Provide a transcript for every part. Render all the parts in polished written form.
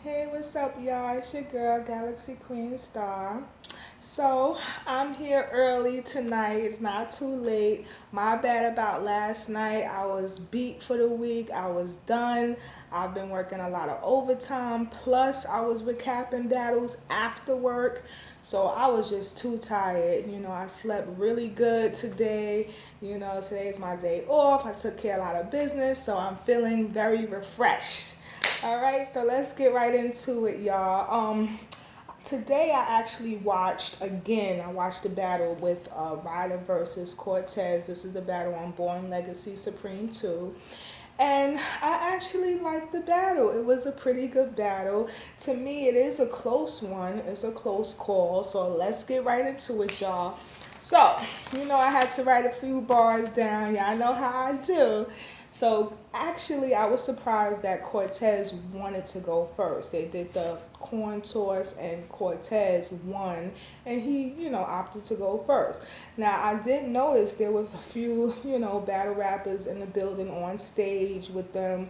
Hey, what's up, y'all? It's your girl, Galaxy Queen Star. So, I'm here early tonight. It's not too late. My bad about last night. I was beat for the week. I was done. I've been working a lot of overtime. Plus, I was recapping battles after work. So, I was just too tired. I slept really good today. Today's my day off. I took care of a lot of business. So, I'm feeling very refreshed. All right, so let's get right into it, y'all. Today I actually watched again. I watched the battle with Ryda versus Cortez. This is the battle on Born Legacy Supreme 2. And I actually liked the battle. It was a pretty good battle. To me, it is a close one. It's a close call. So let's get right into it, y'all. So, I had to write a few bars down. Y'all know how I do. So actually, I was surprised that Cortez wanted to go first. They did the coin toss, and Cortez won, and he, opted to go first. Now, I did notice there was a few, battle rappers in the building on stage with them.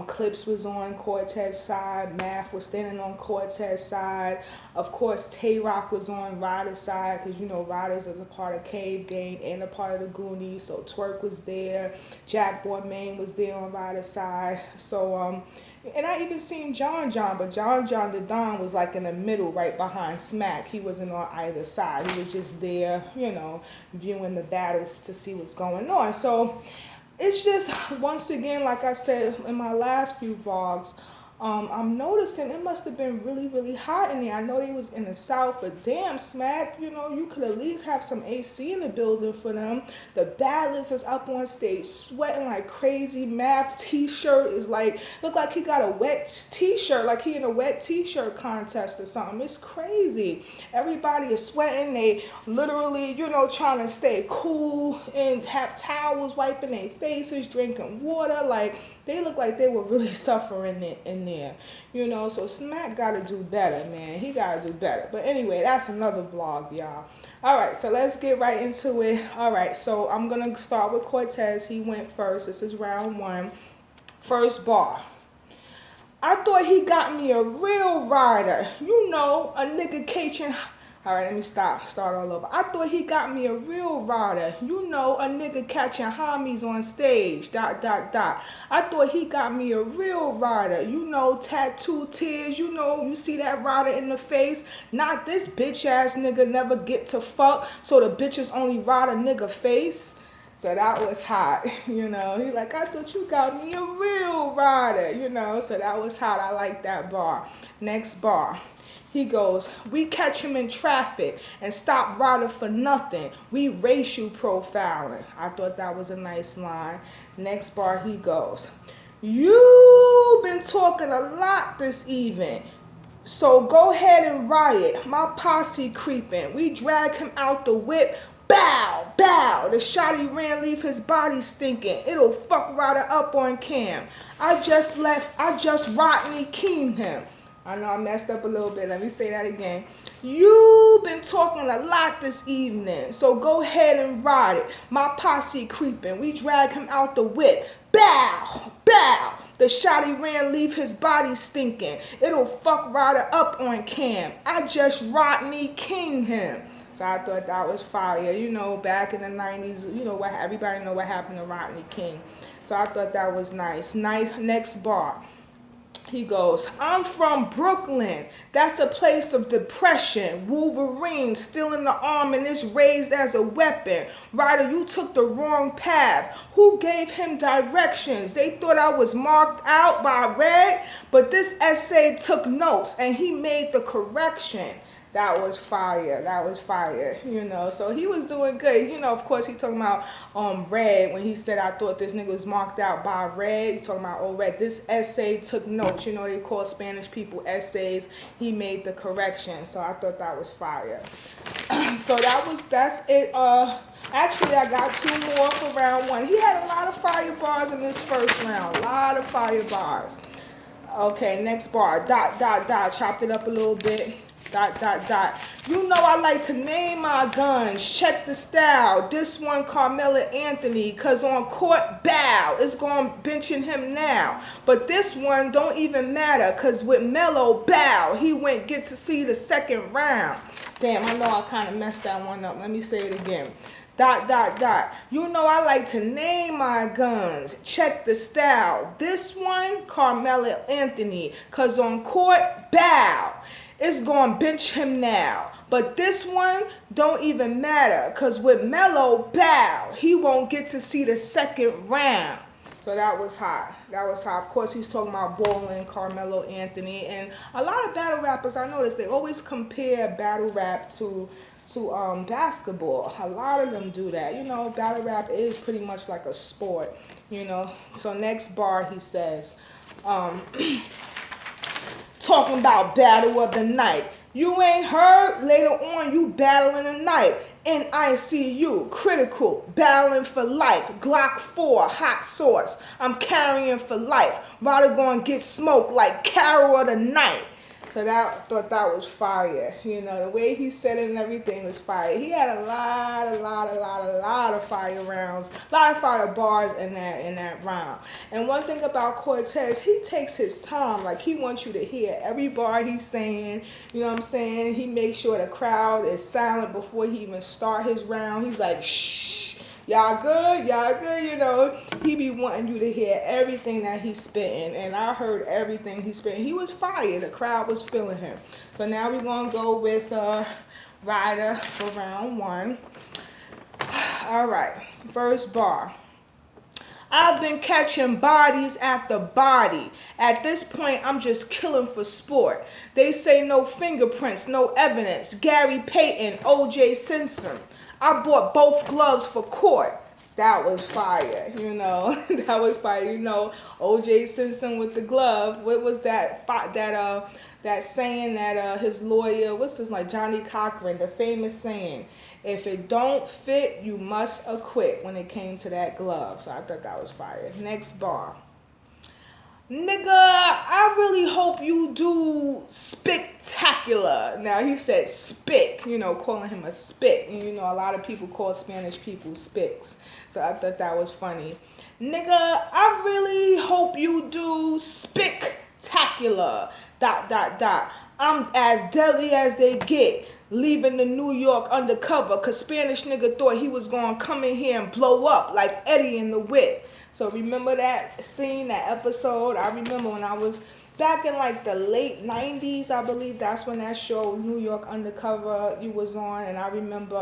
Clips was on Cortez's side. Math was standing on Cortez's side. Of course, Tay Rock was on Ryder's side because, Ryder's is a part of Cave Gang and a part of the Goonies. So Twerk was there. Jack Boy Maine was there on Ryder's side. So, and I even seen John, but John the Don was like in the middle, right behind Smack. He wasn't on either side. He was just there, viewing the battles to see what's going on. So it's just, once again, like I said in my last few vlogs, I'm noticing it must have been really, really hot in there. I know they was in the South, but damn, Smack, you could at least have some AC in the building for them. The battlers is up on stage sweating like crazy. Math t-shirt is like, look like he got a wet t-shirt, like he in a wet t-shirt contest or something. It's crazy. Everybody is sweating. They literally, trying to stay cool and have towels wiping their faces, drinking water. Like, they look like they were really suffering in there, So Smack got to do better, man. He got to do better. But anyway, that's another vlog, y'all. All right, so let's get right into it. All right, so I'm going to start with Cortez. He went first. This is round one. First bar. I thought he got me a real rider. A nigga catching. All right, let me start all over. I thought he got me a real rider. A nigga catching homies on stage. ... I thought he got me a real rider. Tattoo tears. You see that rider in the face. Not this bitch ass nigga never get to fuck. So the bitches only ride a nigga face. So that was hot, He like, I thought you got me a real rider, So that was hot. I like that bar. Next bar. He goes, we catch him in traffic and stop riding for nothing. We racial profiling. I thought that was a nice line. Next bar he goes, you been talking a lot this evening. So go ahead and riot. My posse creeping. We drag him out the whip. Bow, bow. The shotty ran, leave his body stinking. It'll fuck Ryder up on cam. I just Rodney King him. I know I messed up a little bit. Let me say that again. You've been talking a lot this evening. So go ahead and ride it. My posse creeping. We drag him out the whip. Bow, bow. The shotty ran, leave his body stinking. It'll fuck Ryder up on cam. I just Rodney King him. So I thought that was fire. Back in the 90s, everybody know what happened to Rodney King. So I thought that was nice. Next bar. He goes, I'm from Brooklyn. That's a place of depression. Wolverine still in the arm and it's raised as a weapon. Ryder, you took the wrong path. Who gave him directions? They thought I was marked out by red, but this essay took notes and he made the correction. That was fire. That was fire. So he was doing good. Of course, he talking about red when he said, I thought this nigga was marked out by red. He's talking about, red. This essay took notes. They call Spanish people essays. He made the correction. So I thought that was fire. So that's it. Actually, I got two more for round one. He had a lot of fire bars in this first round. A lot of fire bars. Okay, next bar. ... Chopped it up a little bit. Dot, dot, dot. You know I like to name my guns. Check the style. This one, Carmelo Anthony, cause on court, bow. It's going benching him now. But this one don't even matter, cause with Melo, bow. He went get to see the second round. Damn, I know I kind of messed that one up. Let me say it again. Dot, dot, dot. You know I like to name my guns. Check the style. This one, Carmelo Anthony, cause on court, bow. It's gonna bench him now. But this one don't even matter, cause with Melo, bow, he won't get to see the second round. So that was hot. That was hot. Of course, he's talking about bowling, Carmelo Anthony, and a lot of battle rappers. I noticed they always compare battle rap to basketball. A lot of them do that. You know, battle rap is pretty much like a sport. You know. So next bar, he says. Talking about battle of the night. You ain't heard? Later on, you battling the night. In ICU, critical, battling for life. Glock 4, hot sauce. I'm carrying for life. Ryda gonna get smoked like Carol of the night. So I thought that was fire. You know, the way he said it and everything was fire. He had a lot of fire rounds, a lot of fire bars in that round. And one thing about Cortez, he takes his time. Like, he wants you to hear every bar he's saying. You know what I'm saying? He makes sure the crowd is silent before he even start his round. He's like, shh. Y'all good, you know. He be wanting you to hear everything that he's spitting, and I heard everything he's spitting. He was fire. The crowd was feeling him. So now we're going to go with Ryda for round one. All right, first bar. I've been catching bodies after body. At this point, I'm just killing for sport. They say no fingerprints, no evidence. Gary Payton, O.J. Simpson. I bought both gloves for court. That was fire, you know. That was fire, you know. O.J. Simpson with the glove. What was that saying that his lawyer, what's his like Johnny Cochran, the famous saying, if it don't fit, you must acquit, when it came to that glove. So I thought that was fire. Next bar. Nigga, I really hope you do spectacular. Now, he said spick, you know, calling him a spick. And, you know, a lot of people call Spanish people spicks. So I thought that was funny. Nigga, I really hope you do spectacular. Dot, dot, dot. I'm as deadly as they get. Leaving the New York undercover. Because Spanish nigga thought he was going to come in here and blow up like Eddie in the Whip. So remember that scene, that episode? I remember when I was back in like the late 90s, I believe that's when that show, New York Undercover, you was on. And I remember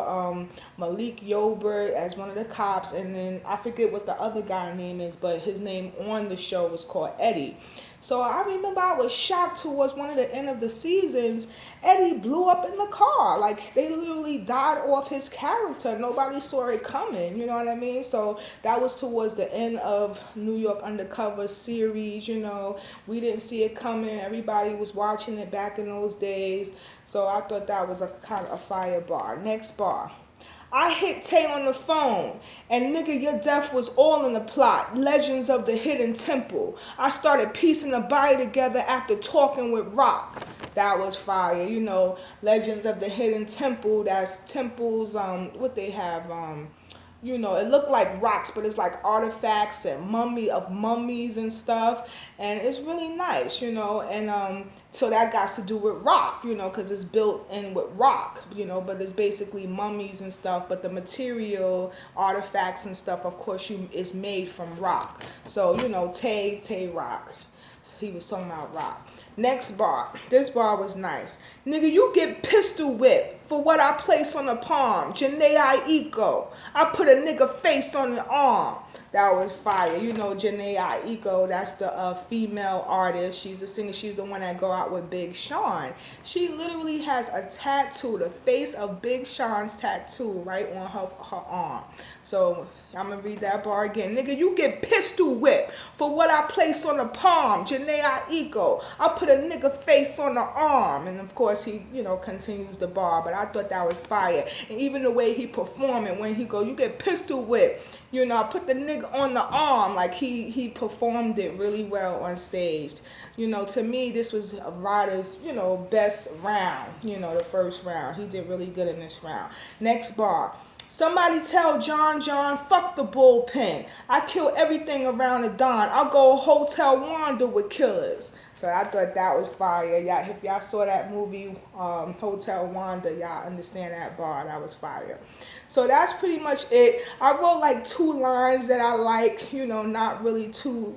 Malik Yobert as one of the cops. And then I forget what the other guy's name is, but his name on the show was called Eddie. So I remember I was shocked towards one of the end of the seasons, Eddie blew up in the car. Like, they literally died off his character. Nobody saw it coming, you know what I mean? So that was towards the end of New York Undercover series, you know. We didn't see it coming. Everybody was watching it back in those days. So I thought that was a kind of a fire bar. Next bar. I hit Tay on the phone, and nigga, your death was all in the plot. Legends of the Hidden Temple. I started piecing the body together after talking with Rock. That was fire. You know, Legends of the Hidden Temple, that's temples, what they have, you know, it looked like rocks, but it's like artifacts and mummies and stuff. And it's really nice, you know, and so that got to do with rock, you know, because it's built in with rock, you know, but it's basically mummies and stuff. But the material, artifacts and stuff, of course, is made from rock. So, you know, Tay Rock. So he was talking about rock. Next bar. This bar was nice. Nigga, you get pistol whipped for what I place on the palm. Janae Aiko. I put a nigga face on the arm. That was fire. You know, Janae Aiko, that's the female artist. She's a singer. She's the one that go out with Big Sean. She literally has a tattoo, the face of Big Sean's tattoo right on her arm. So I'm going to read that bar again. Nigga, you get pistol whipped for what I place on the palm. Janae Aiko. I put a nigga face on the arm. And of course, he, you know, continues the bar. But I thought that was fire. And even the way he performed it when he go, you get pistol whipped. I put the nigga on the arm. Like he performed it really well on stage. To me, this was Ryder's, best round, the first round. He did really good in this round. Next bar. Somebody tell John, fuck the bullpen. I kill everything around the Don. I'll go Hotel Wanda with killers. So I thought that was fire. Y'all, if y'all saw that movie, Hotel Wanda, y'all understand that bar. That was fire. So that's pretty much it. I wrote like 2 lines that I like, not really too,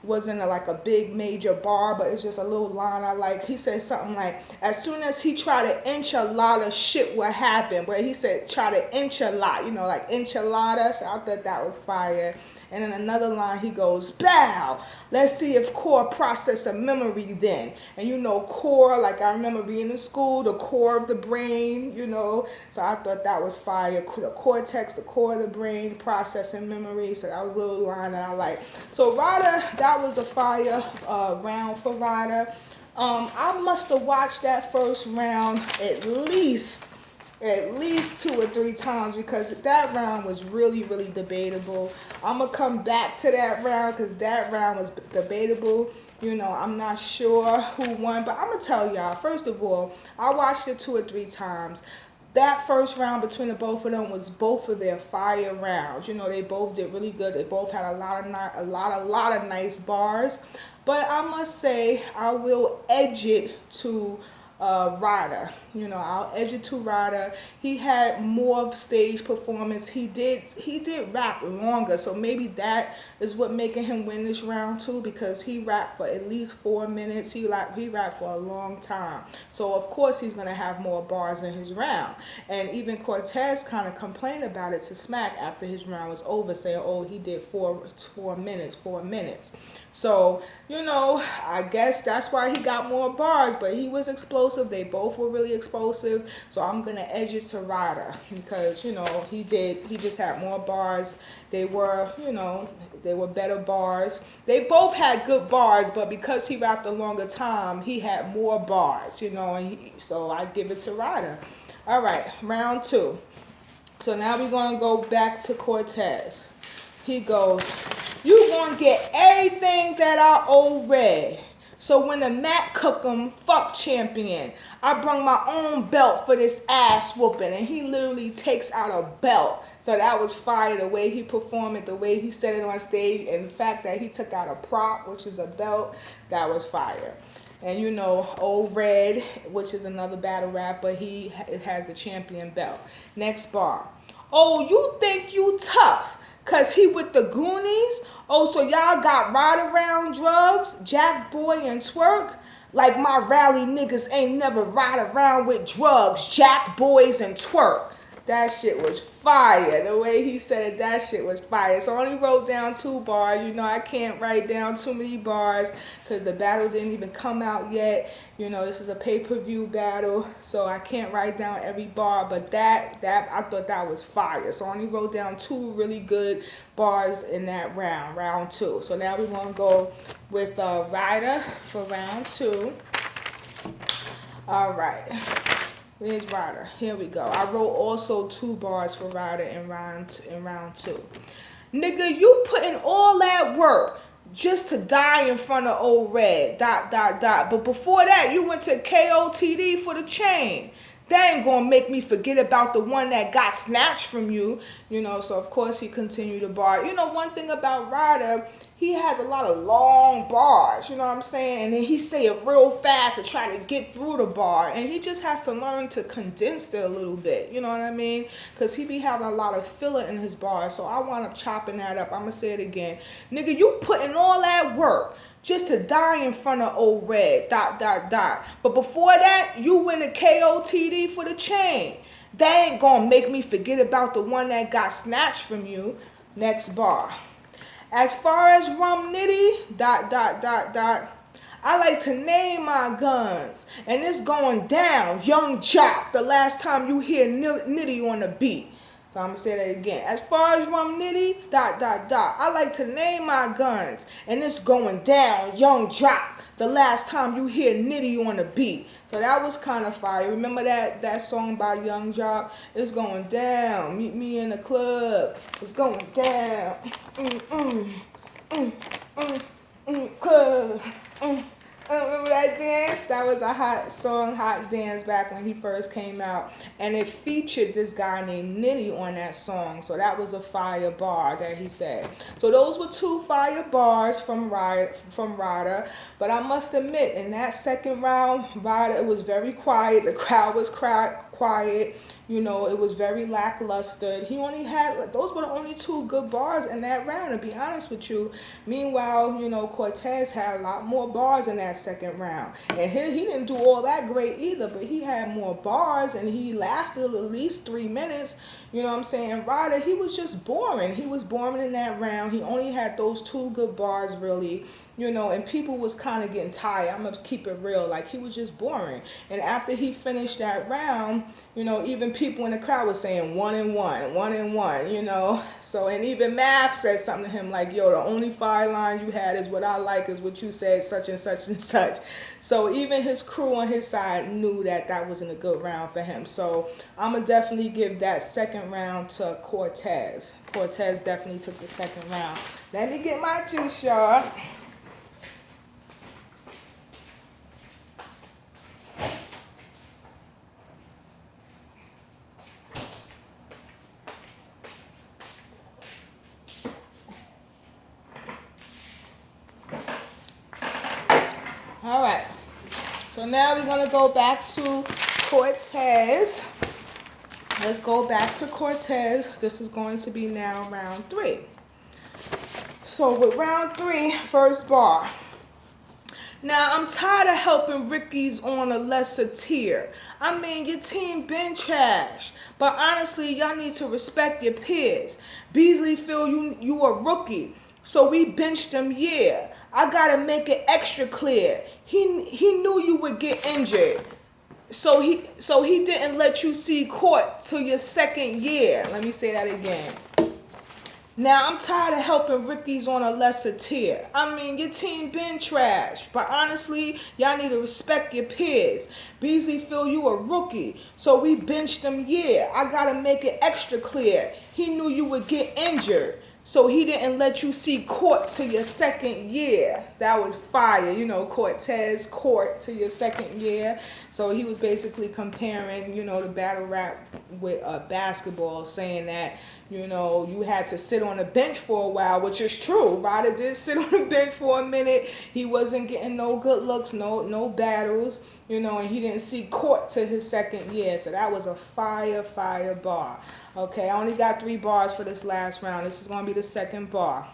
wasn't like a big major bar, but it's just a little line I like. He said something like, as soon as he tried to inch a lot of shit would happen. But he said try to inch a lot, like enchilada. So I thought that was fire. And then another line, he goes, bow. Let's see if core process a memory then. And core, like I remember being in school, the core of the brain, So I thought that was fire. The cortex, the core of the brain, processing memory. So that was a little line that I like. So Ryda, that was a fire round for Ryda. I must have watched that first round at least 2 or 3 times because that round was really, really debatable. I'm going to come back to that round because that round was debatable. I'm not sure who won, but I'm going to tell y'all, first of all, I watched it 2 or 3 times. That first round between the both of them was both of their fire rounds. They both did really good. They both had a lot of nice bars. But I must say, I will edge it to Ryda. I'll edge it to Ryda. He had more of stage performance. He did rap longer, so maybe that is what making him win this round too, because he rapped for at least 4 minutes. He rapped for a long time, so of course he's gonna have more bars in his round. And even Cortez kind of complained about it to Smack after his round was over, saying, "Oh, he did 4 minutes." So, I guess that's why he got more bars, but he was explosive. They both were really explosive. So I'm going to edge it to Ryda because, he just had more bars. They were, they were better bars. They both had good bars, but because he rapped a longer time, he had more bars, so I give it to Ryda. All right, round 2. So now we're going to go back to Cortez. He goes, you gonna get everything that I owe Red. So when the Mac cook 'em, fuck champion. I brung my own belt for this ass whooping. And he literally takes out a belt. So that was fire, the way he performed it, the way he said it on stage, and the fact that he took out a prop, which is a belt, that was fire. And Old Red, which is another battle rapper, he has the champion belt. Next bar. Oh, you think you tough? Cause he with the Goonies? Oh, so y'all got ride around drugs, Jack Boy and twerk? Like my rally niggas ain't never ride around with drugs, Jack Boys and twerk. That shit was fire. The way he said it, that shit was fire. So I only wrote down 2 bars. I can't write down too many bars because the battle didn't even come out yet. This is a pay-per-view battle, so I can't write down every bar. But that I thought that was fire. So I only wrote down 2 really good bars in that round 2. So now we're gonna go with Ryda for round 2. All right. Where's Ryda? Here we go. I wrote also 2 bars for Ryda in round 2. Nigga, you put in all that work just to die in front of Old Red. ... But before that, you went to KOTD for the chain. That ain't gonna make me forget about the one that got snatched from you. So of course he continued to bar. One thing about Ryda, he has a lot of long bars, what I'm saying? And then he say it real fast to try to get through the bar. And he just has to learn to condense it a little bit, you know what I mean? Because he be having a lot of filler in his bars. So I wound up chopping that up. I'm going to say it again. Nigga, you putting all that work just to die in front of Old Red, ... But before that, you went to KOTD for the chain. That ain't going to make me forget about the one that got snatched from you. Next bar. As far as Rum Nitty, ... I like to name my guns. And it's going down, Young Jock, the last time you hear Nitty on the beat. So I'm gonna say that again. As far as Rum Nitty, dot dot dot. I like to name my guns, and it's going down. Young drop. The last time you hear Nitty on the beat. So that was kind of fire. Remember that song by Young Drop? It's going down. Meet me in the club. It's going down. Club. Remember that dance? That was a hot song, hot dance back when he first came out. And it featured this guy named Nitty on that song. So that was a fire bar that he said. So those were two fire bars from Ryda. But I must admit, in that second round, Ryda, it was very quiet. The crowd was quiet. You know, it was very lackluster. He only had, those were the only two good bars in that round, to be honest with you. Meanwhile, you know, Cortez had a lot more bars in that second round. And he didn't do all that great either, but he had more bars and he lasted at least 3 minutes. You know what I'm saying? Ryda, he was just boring. He was boring in that round. He only had those two good bars, really. You know, and people was kind of getting tired. I'm going to keep it real. Like, he was just boring. And after he finished that round, you know, even people in the crowd were saying 1 and 1, 1 and 1, you know. So, and even Math said something to him like, yo, the only fire line you had is what I like is what you said, such and such and such. So even his crew on his side knew that that wasn't a good round for him. So I'm going to definitely give that second round to Cortez. Cortez definitely took the second round. Let me get my juice, y'all. All right, so now we're going to go back to Cortez. Let's go back to Cortez. This is going to be now round 3. So with round 3, first bar. Now, I'm tired of helping Ricky's on a lesser tier. I mean, your team been trash. But honestly, y'all need to respect your peers. Beasley feel you a rookie. So we benched him, yeah. I gotta make it extra clear. He knew you would get injured. So he didn't let you see court till your second year. Let me say that again. Now, I'm tired of helping Ricky's on a lesser tier. I mean, your team been trash. But honestly, y'all need to respect your peers. Beasley feel you a rookie. So we benched him, yeah. I gotta make it extra clear. He knew you would get injured. So he didn't let you see court to your second year. That was fire. You know, Cortez, court to your second year. So he was basically comparing, you know, the battle rap with basketball, saying that, you know, you had to sit on the bench for a while, which is true. Ryda did sit on the bench for a minute. He wasn't getting no good looks, no battles, you know, and he didn't see court to his second year. So that was a fire bar. Okay, I only got 3 bars for this last round. This is going to be the second bar.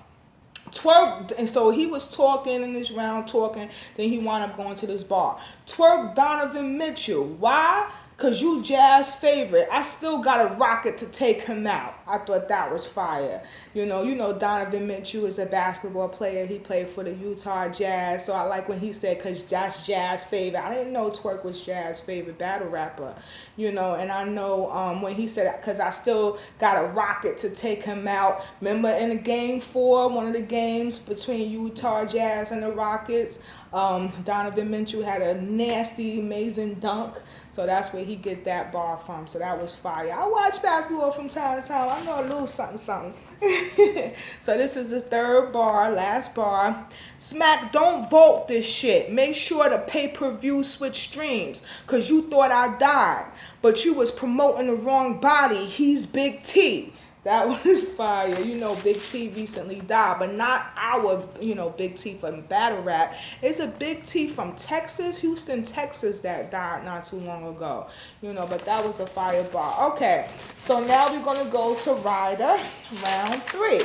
Twerk, and so he was talking in this round, then he wound up going to this bar. Twerk Donovan Mitchell. Why? Because you Jazz favorite. I still got a rocket to take him out. I thought that was fire. You know Donovan Mitchell is a basketball player. He played for the Utah Jazz. So I like when he said, because that's Jazz favorite. I didn't know Twerk was Jazz favorite battle rapper. You know, and I know when he said, because I still got a rocket to take him out. Remember in the game 4, one of the games between Utah Jazz and the Rockets, Donovan Mitchell had a nasty, amazing dunk. So that's where he get that bar from. So that was fire. I watch basketball from time to time. I know a little something. So this is the third bar, last bar. Smack, don't vote this shit. Make sure the pay-per-view switch streams. Because you thought I died. But you was promoting the wrong body. He's Big T. That was fire. You know, Big T recently died, but not our, you know, Big T from battle rap. It's a Big T from Texas, Houston, Texas, that died not too long ago. You know, but that was a fire bar. Okay, so now we're going to go to Ryda, round 3.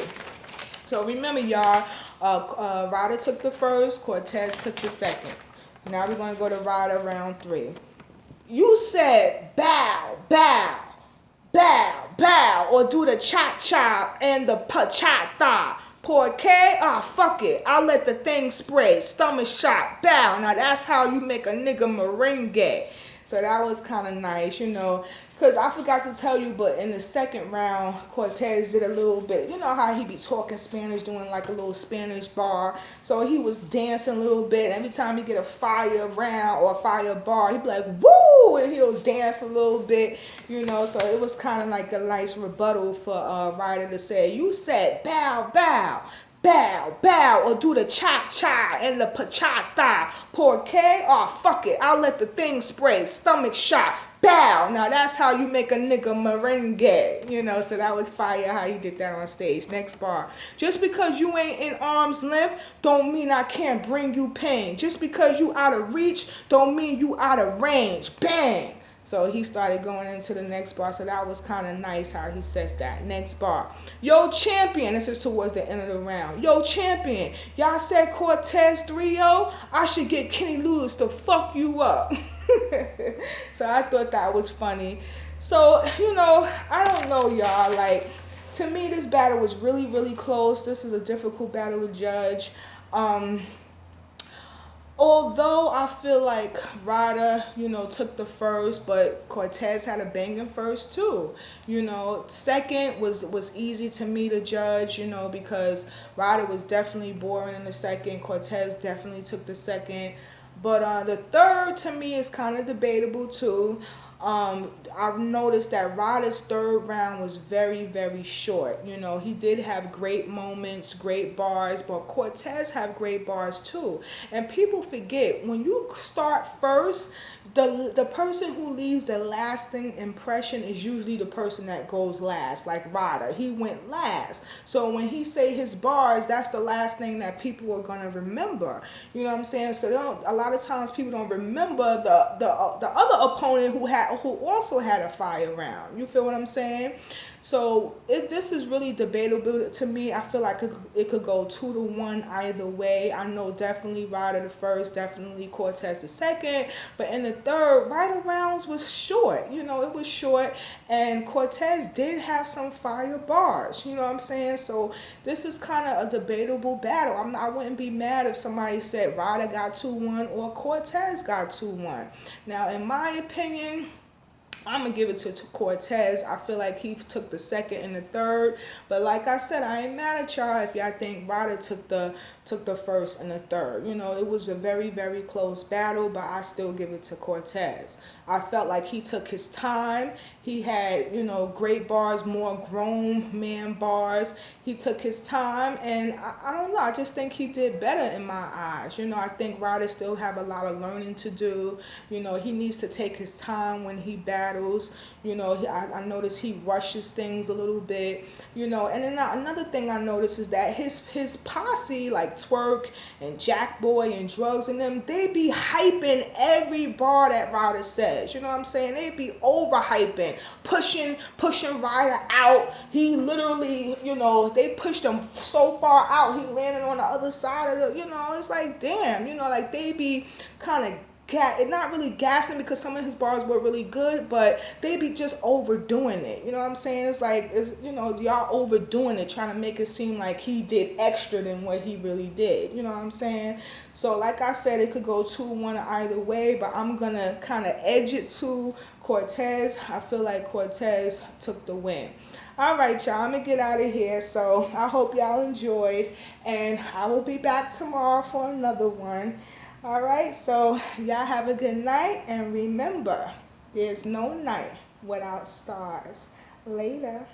So remember, y'all, Ryda took the first, Cortez took the second. Now we're going to go to Ryda, round 3. You said bow, bow. Bow, bow, or do the chop and the pachata. Porque, fuck it. I'll let the thing spray. Stomach shot, bow. Now that's how you make a nigga merengue. So that was kind of nice, you know. Because I forgot to tell you, but in the second round, Cortez did a little bit. You know how he be talking Spanish, doing like a little Spanish bar. So he was dancing a little bit. Every time he get a fire round or a fire bar, he'd be like, woo! And he'll dance a little bit, you know. So it was kind of like a nice rebuttal for Ryder to say, you said bow, bow. Bow, bow, or do the cha-cha and the pachata. Porque? Oh, fuck it. I'll let the thing spray. Stomach shot. Bow. Now that's how you make a nigga merengue. You know, so that was fire how he did that on stage. Next bar. Just because you ain't in arm's length don't mean I can't bring you pain. Just because you out of reach don't mean you out of range. Bang. So he started going into the next bar. So that was kind of nice how he said that. Next bar. Yo, champion. This is towards the end of the round. Yo, champion. Y'all said Cortez 3-0. I should get Kenny Lewis to fuck you up. So I thought that was funny. So, you know, I don't know, y'all. Like, to me, this battle was really, really close. This is a difficult battle to judge. Although I feel like Ryda, you know, took the first, but Cortez had a banging first too. You know, second was easy to me to judge, you know, because Ryda was definitely boring in the second. Cortez definitely took the second. But the third to me is kind of debatable too. I've noticed that Ryder's third round was very, very short. You know, he did have great moments, great bars, but Cortez have great bars too. And people forget, when you start first, the person who leaves the lasting impression is usually the person that goes last. Like Ryder, he went last. So when he say his bars, that's the last thing that people are gonna remember. You know what I'm saying? So a lot of times people don't remember the other opponent who also had a fire round. You feel what I'm saying? So this is really debatable to me. I feel like it could go 2-1 either way. I know definitely Ryder the first, definitely Cortez the second. But in the third, Ryder rounds was short. You know, it was short. And Cortez did have some fire bars. You know what I'm saying? So this is kind of a debatable battle. I wouldn't be mad if somebody said Ryder got 2-1 or Cortez got 2-1. Now, in my opinion, I'm going to give it to Cortez. I feel like he took the second and the third. But like I said, I ain't mad at y'all if y'all think Ryder took the first and the third. You know, it was a very, very close battle, but I still give it to Cortez. I felt like he took his time. He had, you know, great bars, more grown man bars. He took his time, and I don't know. I just think he did better in my eyes. You know, I think Ryder still have a lot of learning to do. You know, he needs to take his time when he battles. You know, I notice he rushes things a little bit. You know, and then another thing I noticed is that his posse, like Twerk and Jack Boy and Drugs and them, they be hyping every bar that Ryder says. You know what I'm saying? They be overhyping, pushing Ryder out. He literally, you know, they pushed him so far out, he landed on the other side of the, you know, it's like, damn, you know, like they be kind of not really gassing because some of his bars were really good, but they be just overdoing it. You know what I'm saying? It's like, you know, y'all overdoing it, trying to make it seem like he did extra than what he really did. You know what I'm saying? So like I said, it could go 2-1 either way, but I'm going to kind of edge it to Cortez. I feel like Cortez took the win. All right, y'all, I'm going to get out of here. So I hope y'all enjoyed, and I will be back tomorrow for another one. All right, so y'all have a good night, and remember, there's no night without stars. Later.